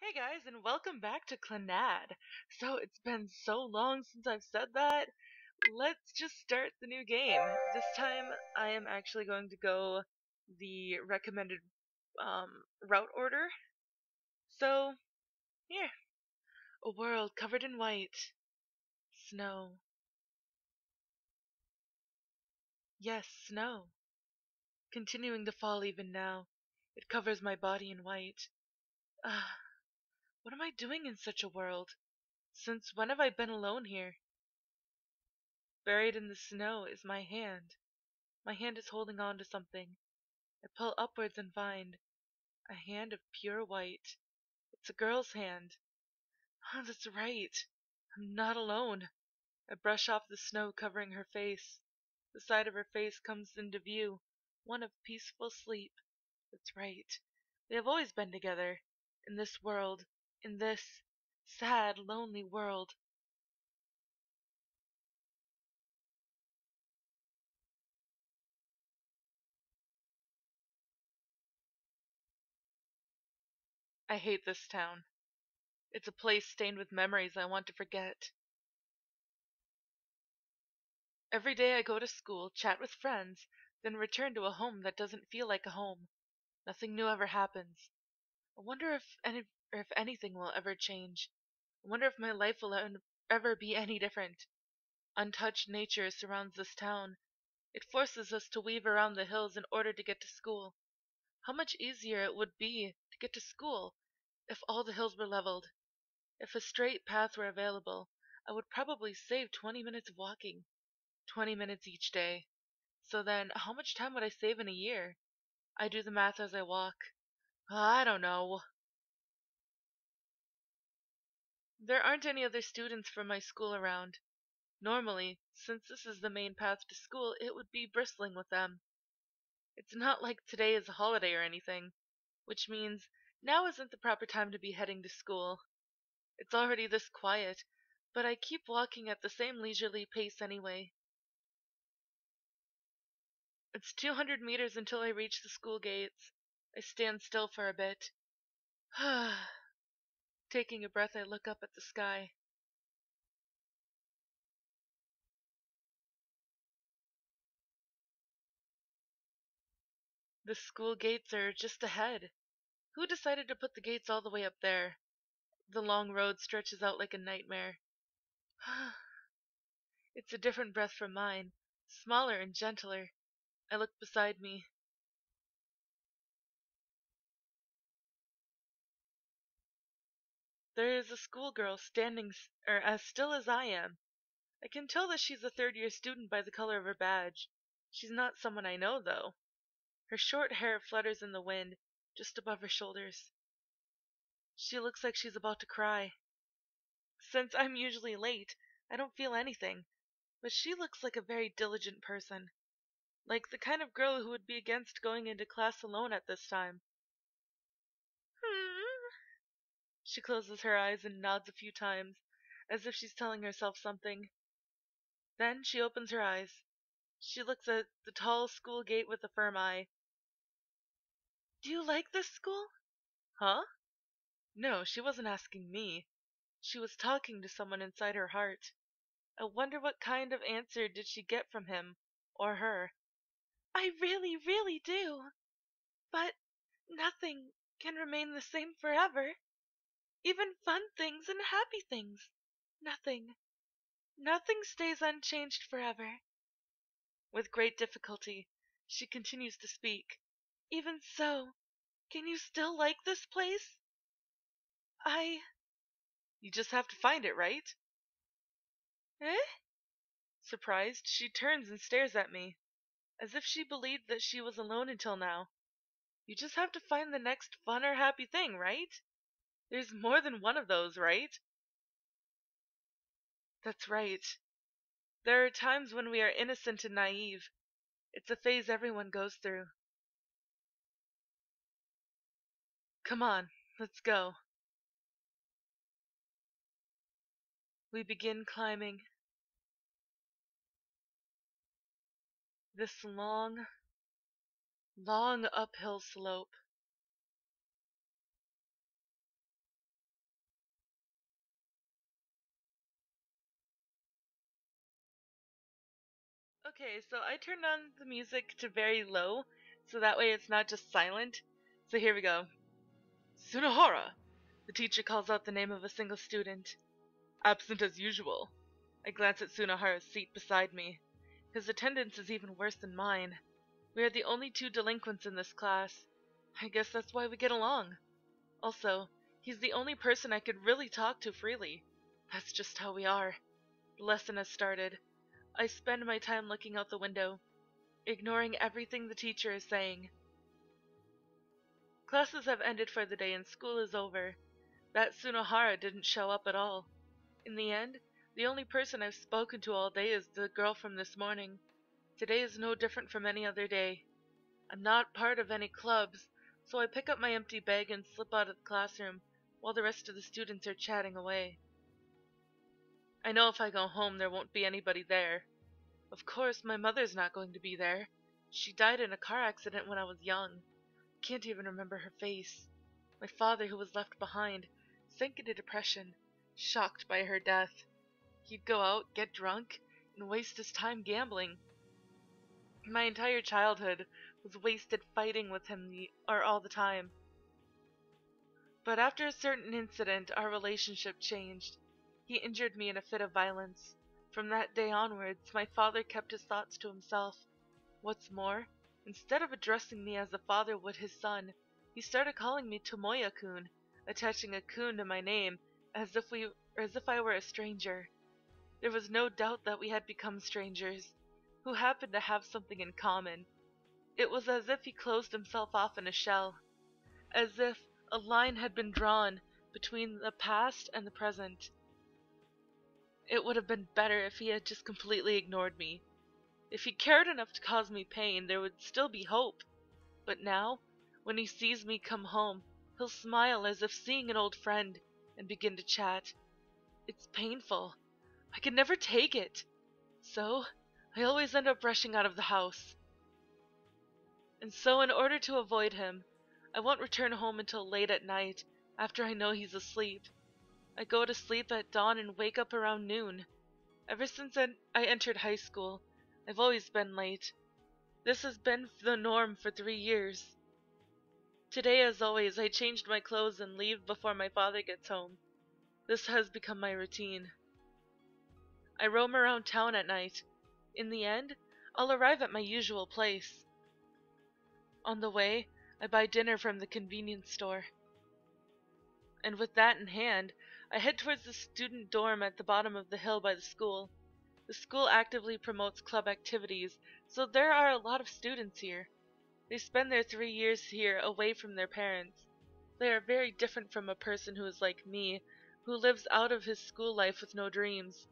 Hey guys, and welcome back to Clannad. So it's been so long since I've said that. Let's just start the new game. This time I am actually going to go the recommended route order. So, here. A world covered in white. Snow. Yes, snow. Continuing to fall even now. It covers my body in white. Ah, what am I doing in such a world? Since when have I been alone here? Buried in the snow is my hand. My hand is holding on to something. I pull upwards and find a hand of pure white. It's a girl's hand. Oh, that's right. I'm not alone. I brush off the snow covering her face. The side of her face comes into view, one of peaceful sleep. That's right. They have always been together. In this world. In this sad, lonely world. I hate this town. It's a place stained with memories I want to forget. Every day I go to school, chat with friends, then return to a home that doesn't feel like a home. Nothing new ever happens. I wonder if anything will ever change. I wonder if my life will ever be any different. Untouched nature surrounds this town. It forces us to weave around the hills in order to get to school. How much easier it would be to get to school if all the hills were leveled. If a straight path were available, I would probably save 20 minutes of walking. 20 minutes each day. So then, how much time would I save in a year? I do the math as I walk. I don't know. There aren't any other students from my school around. Normally, since this is the main path to school, it would be bristling with them. It's not like today is a holiday or anything, which means now isn't the proper time to be heading to school. It's already this quiet, but I keep walking at the same leisurely pace anyway. It's 200 meters until I reach the school gates. I stand still for a bit. Taking a breath, I look up at the sky. The school gates are just ahead. Who decided to put the gates all the way up there? The long road stretches out like a nightmare. It's a different breath from mine, smaller and gentler. I look beside me. There is a schoolgirl standing as still as I am. I can tell that she's a third-year student by the color of her badge. She's not someone I know, though. Her short hair flutters in the wind, just above her shoulders. She looks like she's about to cry. Since I'm usually late, I don't feel anything, but she looks like a very diligent person. Like the kind of girl who would be against going into class alone at this time. Hmm. She closes her eyes and nods a few times, as if she's telling herself something. Then she opens her eyes. She looks at the tall school gate with a firm eye. Do you like this school? Huh? No, she wasn't asking me. She was talking to someone inside her heart. I wonder what kind of answer did she get from him or her. I really, really do. But nothing can remain the same forever. Even fun things and happy things. Nothing. Nothing stays unchanged forever. With great difficulty, she continues to speak. Even so, can you still like this place? I. You just have to find it, right? Eh? Surprised, she turns and stares at me, as if she believed that she was alone until now. You just have to find the next fun or happy thing, right? There's more than one of those, right? That's right. There are times when we are innocent and naive. It's a phase everyone goes through. Come on, let's go. We begin climbing this long, long uphill slope. Okay, so I turned on the music to very low, so that way it's not just silent. So here we go. Sunohara! The teacher calls out the name of a single student. Absent as usual. I glance at Sunohara's seat beside me. His attendance is even worse than mine. We are the only two delinquents in this class. I guess that's why we get along. Also, he's the only person I could really talk to freely. That's just how we are. The lesson has started. I spend my time looking out the window, ignoring everything the teacher is saying. Classes have ended for the day and school is over. That Sunohara didn't show up at all. In the end, the only person I've spoken to all day is the girl from this morning. Today is no different from any other day. I'm not part of any clubs, so I pick up my empty bag and slip out of the classroom while the rest of the students are chatting away. I know if I go home there won't be anybody there. Of course, my mother's not going to be there. She died in a car accident when I was young. I can't even remember her face. My father, who was left behind, sank into depression, shocked by her death. He'd go out, get drunk, and waste his time gambling. My entire childhood was wasted fighting with him all the time. But after a certain incident, our relationship changed. He injured me in a fit of violence. From that day onwards, my father kept his thoughts to himself. What's more, instead of addressing me as a father would his son, he started calling me Tomoya-kun, attaching a kun to my name as if I were a stranger. There was no doubt that we had become strangers, who happened to have something in common. It was as if he closed himself off in a shell, as if a line had been drawn between the past and the present. It would have been better if he had just completely ignored me. If he cared enough to cause me pain, there would still be hope. But now, when he sees me come home, he'll smile as if seeing an old friend and begin to chat. It's painful. I can never take it. So, I always end up rushing out of the house. And so, in order to avoid him, I won't return home until late at night, after I know he's asleep. I go to sleep at dawn and wake up around noon. Ever since I entered high school, I've always been late. This has been the norm for 3 years. Today, as always, I changed my clothes and leave before my father gets home. This has become my routine. I roam around town at night. In the end, I'll arrive at my usual place. On the way, I buy dinner from the convenience store. And with that in hand, I head towards the student dorm at the bottom of the hill by the school. The school actively promotes club activities, so there are a lot of students here. They spend their 3 years here away from their parents. They are very different from a person who is like me, who lives out of his school life with no dreams.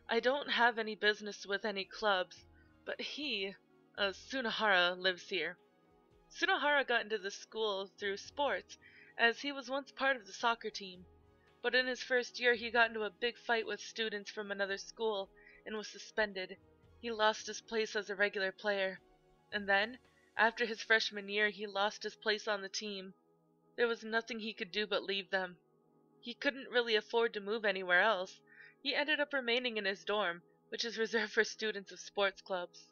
I don't have any business with any clubs, but Sunohara, lives here. Sunohara got into the school through sports, as he was once part of the soccer team. But in his first year he got into a big fight with students from another school and was suspended. He lost his place as a regular player. And then, after his freshman year, he lost his place on the team. There was nothing he could do but leave them. He couldn't really afford to move anywhere else. He ended up remaining in his dorm, which is reserved for students of sports clubs.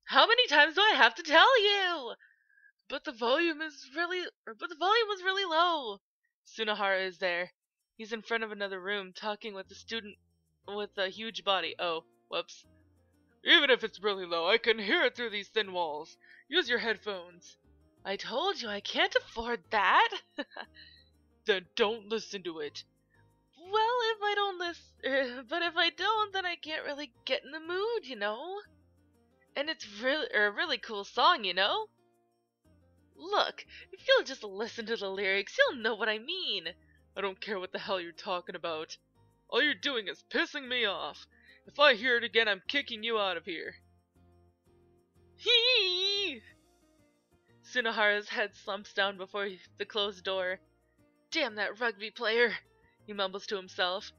How many times do I have to tell you? But the volume was really low. Sunohara is there. He's in front of another room, talking with a student with a huge body. Oh, whoops. Even if it's really low, I can hear it through these thin walls. Use your headphones. I told you I can't afford that. Then don't listen to it. Well, if I don't listen, but if I don't, then I can't really get in the mood, you know? And it's a really cool song, you know? Look, if you'll just listen to the lyrics, you'll know what I mean. I don't care what the hell you're talking about. All you're doing is pissing me off. If I hear it again, I'm kicking you out of here. Hee! Sunohara's head slumps down before the closed door. Damn that rugby player, he mumbles to himself.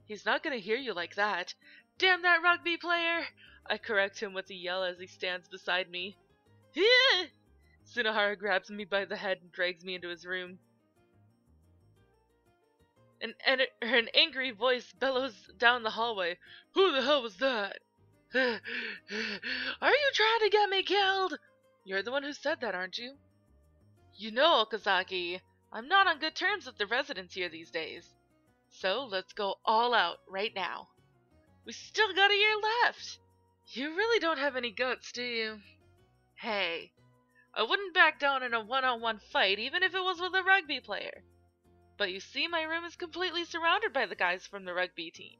He's not gonna hear you like that. Damn that rugby player! I correct him with a yell as he stands beside me. Hee! Sunohara grabs me by the head and drags me into his room. An angry voice bellows down the hallway. Who the hell was that? Are you trying to get me killed? You're the one who said that, aren't you? You know, Okazaki, I'm not on good terms with the residents here these days. So let's go all out right now. We still got a year left. You really don't have any guts, do you? Hey, I wouldn't back down in a one-on-one fight even if it was with a rugby player. But you see, my room is completely surrounded by the guys from the rugby team.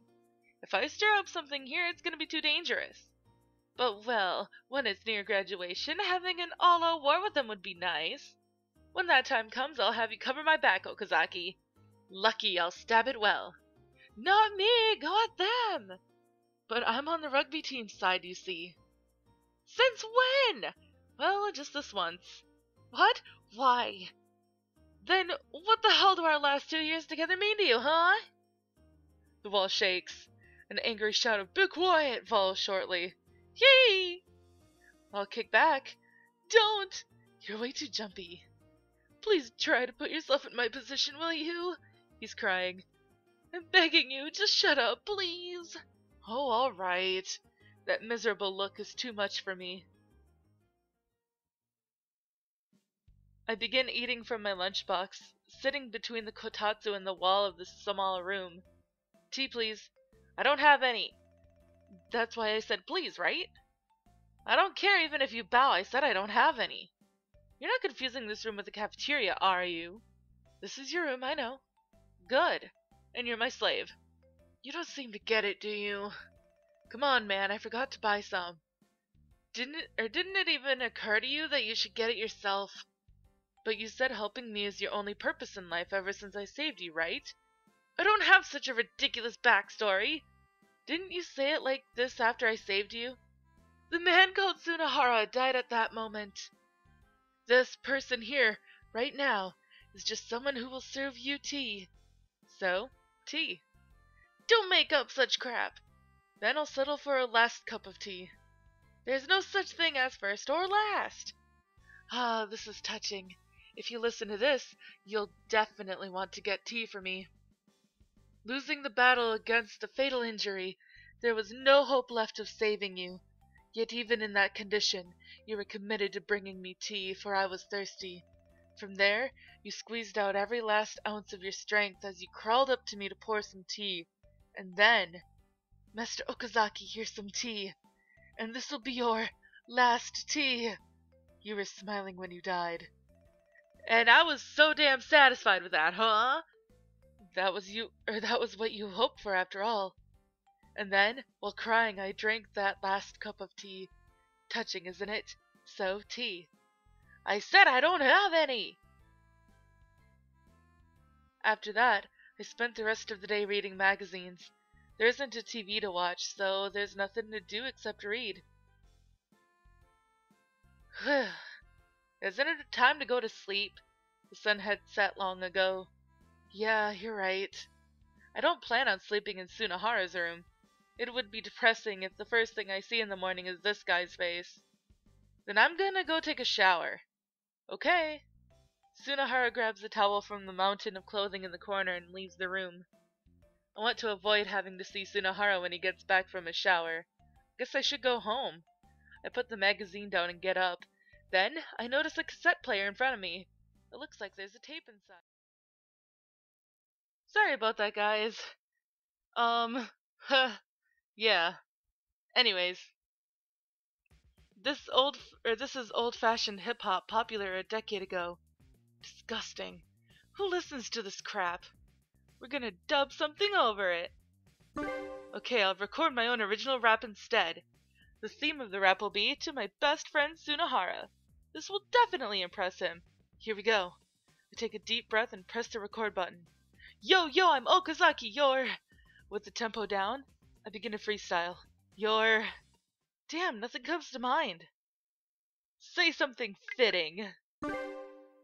If I stir up something here, it's gonna be too dangerous. But well, when it's near graduation, having an all-out war with them would be nice. When that time comes, I'll have you cover my back, Okazaki. Lucky I'll stab it well. Not me, go at them! But I'm on the rugby team side, you see. Since when? Well, just this once. What? Why? Then what the hell do our last 2 years together mean to you, huh? The wall shakes. An angry shout of "Be quiet!" follows shortly. Yee! I'll kick back. Don't! You're way too jumpy. Please try to put yourself in my position, will you? He's crying. I'm begging you, just shut up, please. Oh, all right. That miserable look is too much for me. I begin eating from my lunchbox, sitting between the kotatsu and the wall of the small room. Tea, please. I don't have any. That's why I said please, right? I don't care even if you bow, I said I don't have any. You're not confusing this room with the cafeteria, are you? This is your room, I know. Good. And you're my slave. You don't seem to get it, do you? Come on, man, I forgot to buy some. Didn't it even occur to you that you should get it yourself? But you said helping me is your only purpose in life ever since I saved you, right? I don't have such a ridiculous backstory. Didn't you say it like this after I saved you? The man called Sunohara died at that moment. This person here, right now, is just someone who will serve you tea. So, tea. Don't make up such crap. Then I'll settle for a last cup of tea. There's no such thing as first or last. Ah, this is touching. If you listen to this, you'll definitely want to get tea for me. Losing the battle against a fatal injury, there was no hope left of saving you. Yet even in that condition, you were committed to bringing me tea, for I was thirsty. From there, you squeezed out every last ounce of your strength as you crawled up to me to pour some tea. And then, Master Okazaki, here's some tea. And this'll be your last tea. You were smiling when you died. And I was so damn satisfied with that, huh? That was what you hoped for after all. And then, while crying, I drank that last cup of tea. Touching, isn't it? So, tea. I said I don't have any! After that, I spent the rest of the day reading magazines. There isn't a TV to watch, so there's nothing to do except read. Isn't it time to go to sleep? The sun had set long ago. Yeah, you're right. I don't plan on sleeping in Sunohara's room. It would be depressing if the first thing I see in the morning is this guy's face. Then I'm gonna go take a shower. Okay. Sunohara grabs a towel from the mountain of clothing in the corner and leaves the room. I want to avoid having to see Sunohara when he gets back from his shower. Guess I should go home. I put the magazine down and get up. Then, I notice a cassette player in front of me. It looks like there's a tape inside. Sorry about that, guys. Yeah. Anyways. This is old-fashioned hip-hop popular a decade ago. Disgusting. Who listens to this crap? We're gonna dub something over it. Okay, I'll record my own original rap instead. The theme of the rap will be "To my best friend Sunohara." This will definitely impress him. Here we go. I take a deep breath and press the record button. Yo, I'm Okazaki, With the tempo down, I begin to freestyle. Damn, nothing comes to mind. Say something fitting.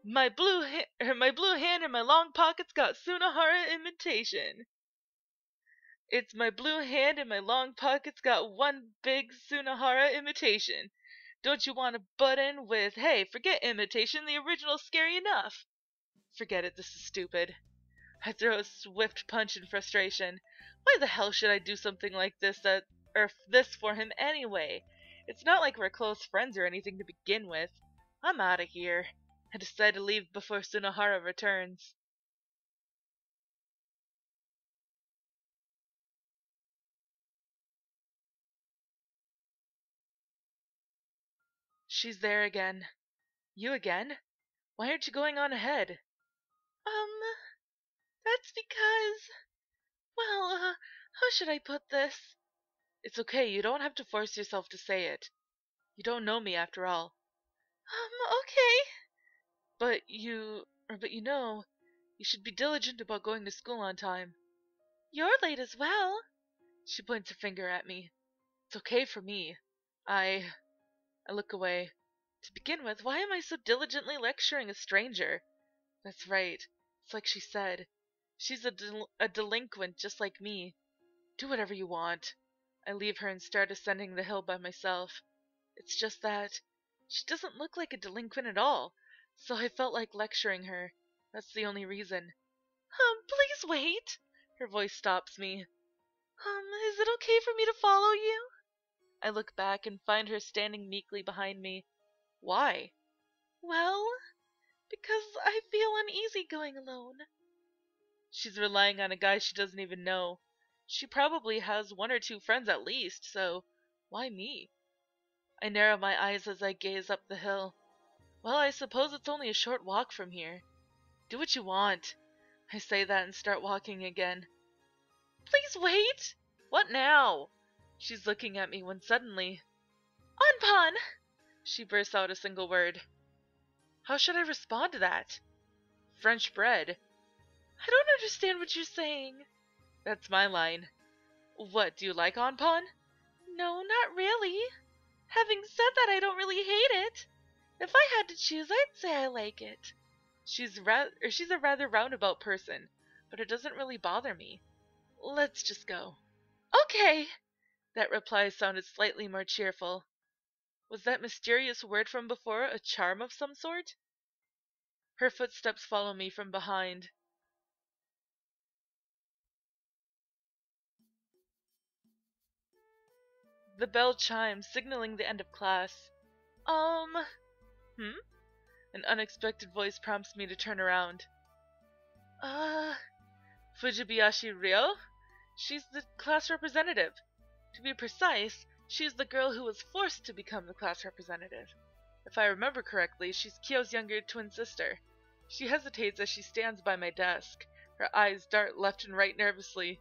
My blue hand in my long pockets got Sunohara imitation. It's my blue hand in my long pockets got one big Sunohara imitation. Don't you want to butt in with, hey, forget imitation, the original's scary enough. Forget it, this is stupid. I throw a swift punch in frustration. Why the hell should I do something like this for him anyway? It's not like we're close friends or anything to begin with. I'm out of here. I decide to leave before Sunohara returns. She's there again. You again? Why aren't you going on ahead? Um, that's because, well, how should I put this? It's okay, you don't have to force yourself to say it. You don't know me after all. Okay. But you know, you should be diligent about going to school on time. You're late as well. She points a finger at me. It's okay for me. I look away. To begin with, why am I so diligently lecturing a stranger? That's right. It's like she said. She's a delinquent just like me. Do whatever you want. I leave her and start ascending the hill by myself. It's just that she doesn't look like a delinquent at all, so I felt like lecturing her. That's the only reason. Please wait. Her voice stops me. Is it okay for me to follow you? I look back and find her standing meekly behind me. Why? Well, because I feel uneasy going alone. She's relying on a guy she doesn't even know. She probably has one or two friends at least, so why me? I narrow my eyes as I gaze up the hill. Well, I suppose it's only a short walk from here. Do what you want. I say that and start walking again. Please wait! What now? She's looking at me when suddenly, Anpan! She bursts out a single word. How should I respond to that? French bread. I don't understand what you're saying. That's my line. What, do you like Anpan? No, not really. Having said that, I don't really hate it. If I had to choose, I'd say I like it. She's a rather roundabout person, but it doesn't really bother me. Let's just go. Okay. That reply sounded slightly more cheerful. Was that mysterious word from before a charm of some sort? Her footsteps follow me from behind. The bell chimes, signaling the end of class. Hmm? An unexpected voice prompts me to turn around. Fujibayashi Ryo? She's the class representative. To be precise, she's the girl who was forced to become the class representative. If I remember correctly, she's Kyo's younger twin sister. She hesitates as she stands by my desk. Her eyes dart left and right nervously.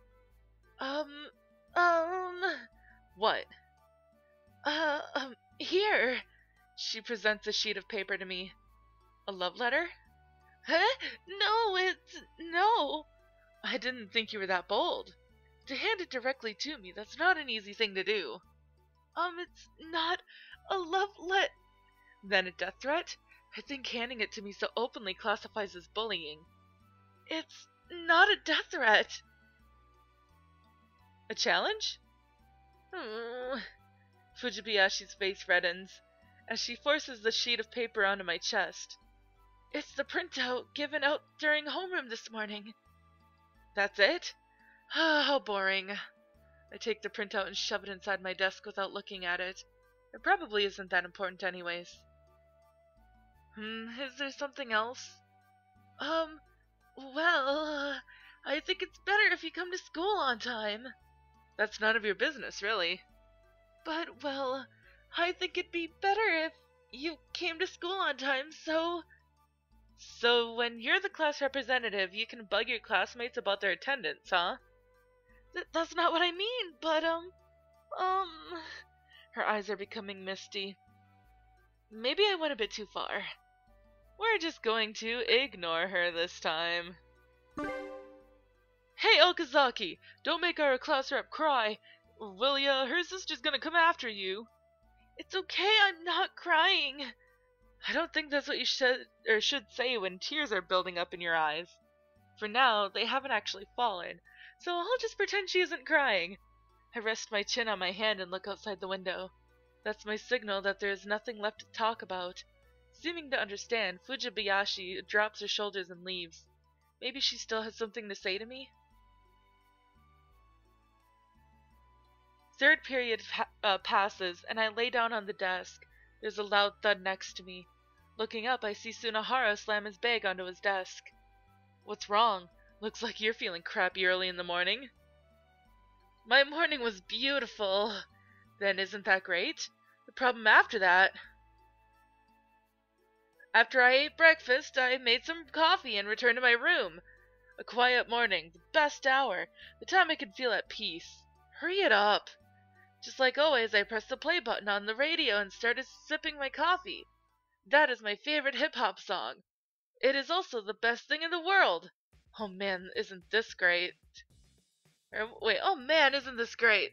What? Here. She presents a sheet of paper to me. A love letter? Huh? No. I didn't think you were that bold. To hand it directly to me, that's not an easy thing to do. It's not a Then a death threat? I think handing it to me so openly classifies as bullying. It's not a death threat. A challenge? Fujibayashi's face reddens as she forces the sheet of paper onto my chest. It's the printout given out during homeroom this morning. That's it? How boring. I take the printout and shove it inside my desk without looking at it. It probably isn't that important anyways. Is there something else? Well, I think it's better if you come to school on time. That's none of your business, really. But, well, I think it'd be better if you came to school on time, so... So when you're the class representative, you can bug your classmates about their attendance, huh? That's not what I mean, but, Her eyes are becoming misty. Maybe I went a bit too far. We're just going to ignore her this time. Hey, Okazaki! Don't make our class rep cry! Will ya? Her sister's gonna come after you. It's okay, I'm not crying. I don't think that's what you should say when tears are building up in your eyes. For now, they haven't actually fallen, so I'll just pretend she isn't crying. I rest my chin on my hand and look outside the window. That's my signal that there is nothing left to talk about. Seeming to understand, Fujibayashi drops her shoulders and leaves. Maybe she still has something to say to me? Third period passes, and I lay down on the desk. There's a loud thud next to me. Looking up, I see Sunohara slam his bag onto his desk. What's wrong? Looks like you're feeling crappy early in the morning. My morning was beautiful. Then isn't that great? The problem after that... After I ate breakfast, I made some coffee and returned to my room. A quiet morning, the best hour, the time I could feel at peace. Hurry it up. Just like always, I pressed the play button on the radio and started sipping my coffee. That is my favorite hip-hop song. It is also the best thing in the world. Oh man, isn't this great? Wait, oh man, isn't this great?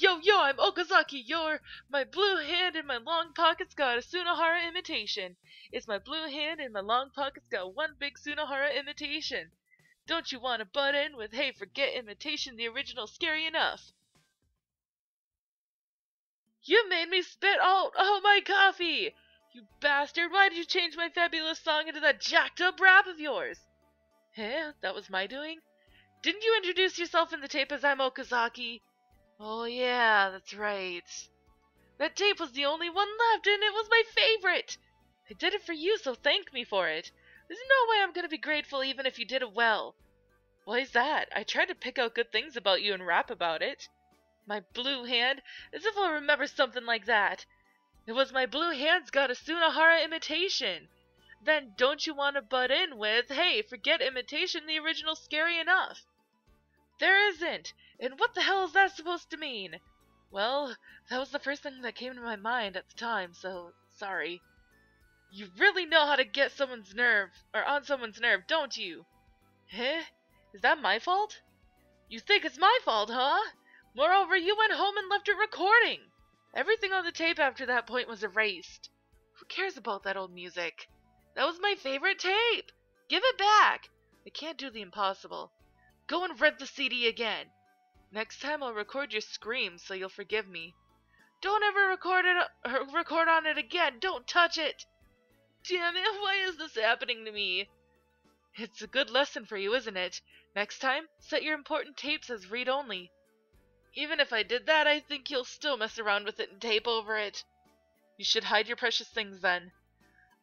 Yo, I'm Okazaki, my blue hand in my long pocket's got a Sunohara imitation. It's my blue hand in my long pocket's got one big Sunohara imitation. Don't you want to butt in with, hey, forget imitation, the original scary enough? You made me spit out all my coffee! You bastard, why did you change my fabulous song into that jacked up rap of yours? Huh? That was my doing? Didn't you introduce yourself in the tape as I'm Okazaki? Oh yeah, that's right. That tape was the only one left, and it was my favorite! I did it for you, so thank me for it. There's no way I'm gonna be grateful even if you did it well. Why's that? I tried to pick out good things about you and rap about it. My blue hand? As if I'll remember something like that. It was my blue hand's got a Sunohara imitation. Then don't you want to butt in with, hey, forget imitation, the original scary enough? There isn't! And what the hell is that supposed to mean? Well, that was the first thing that came to my mind at the time, so sorry. You really know how to get someone's nerve, or on someone's nerve, don't you? Huh? Is that my fault? You think it's my fault, huh? Moreover, you went home and left it recording. Everything on the tape after that point was erased. Who cares about that old music? That was my favorite tape. Give it back. I can't do the impossible. Go and rent the CD again. Next time I'll record your screams so you'll forgive me. Don't ever record on it again. Don't touch it. Damn it, why is this happening to me? It's a good lesson for you, isn't it? Next time, set your important tapes as read-only. Even if I did that, I think you'll still mess around with it and tape over it. You should hide your precious things then.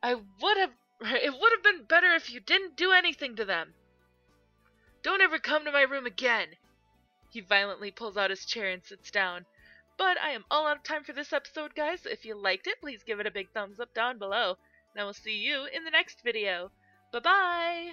It would have been better if you didn't do anything to them. Don't ever come to my room again. He violently pulls out his chair and sits down. But I am all out of time for this episode, guys. So if you liked it, please give it a big thumbs up down below. And I will see you in the next video. Bye-bye!